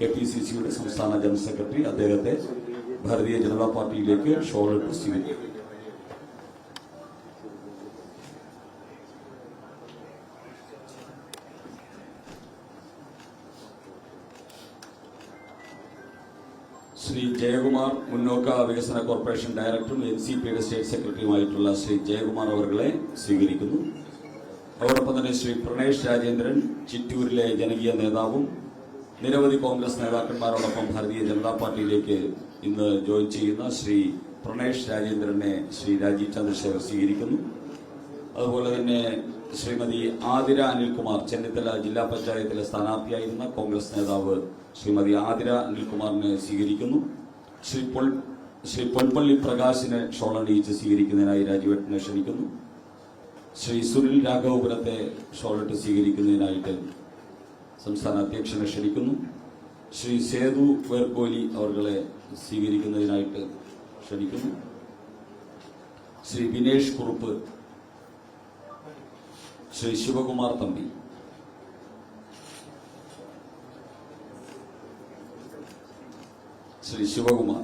KPCCയുടെ സംസ്ഥാന general secretary. അദ്ദേഹത്തെ ഭാരതീയ ജനതാ പാർട്ടിയിലേക്ക് ഷോളിട്ട് സ്വീകരിക്കും. ശ്രീ ജയകുമാർ, മുന്നോക്ക വികസന കോർപ്പറേഷൻ ഡയറക്ടറും NCPയുടെ സ്റ്റേറ്റ് സെക്രട്ടറിയുമായിട്ടുള്ള ശ്രീ ജയകുമാർ അവരെ സ്വീകരിക്കുന്നു. അതോടൊപ്പം തന്നെ ശ്രീ പ്രണേഷ് രാജേന്ദ്രൻ, ചിറ്റൂരിലെ ജനകീയ നേതാവും നിരവധി കോൺഗ്രസ് നേതാക്കന്മാരോടൊപ്പം ഭാരതീയ ജനതാ പാർട്ടിയിലേക്ക് ഇന്ന് ജോയിൻ ചെയ്യുന്ന ശ്രീ പ്രണേഷ് രാജേന്ദ്രനെ ശ്രീ രാജീവ് ചന്ദ്രശേഖർ സ്വീകരിക്കുന്നു. അതുപോലെ തന്നെ ശ്രീമതി ആതിര അനിൽകുമാർ, ചെന്നിത്തല ജില്ലാ പഞ്ചായത്തിലെ സ്ഥാനാർത്ഥിയായിരുന്ന കോൺഗ്രസ് നേതാവ് ശ്രീമതി ആതിര അനിൽകുമാറിനെ സ്വീകരിക്കുന്നു. ശ്രീ പൊൻപള്ളി പ്രകാശിനെ ഷോളണിയിച്ച് സ്വീകരിക്കുന്നതിനായി രാജീവേട്ടനെ ക്ഷണിക്കുന്നു. ശ്രീ സുനിൽ രാഘവപുരത്തെ ഷോളിട്ട് സ്വീകരിക്കുന്നതിനായിട്ട് സംസ്ഥാന അധ്യക്ഷനെ ക്ഷണിക്കുന്നു. ശ്രീ സേതു വേർക്കോലി അവരെ സ്വീകരിക്കുന്നതിനായിട്ട് ക്ഷണിക്കുന്നു. ശ്രീ വിനേഷ് കുറുപ്പ്, ശ്രീ ശിവകുമാർ തമ്പി, ശ്രീ ശിവകുമാർ,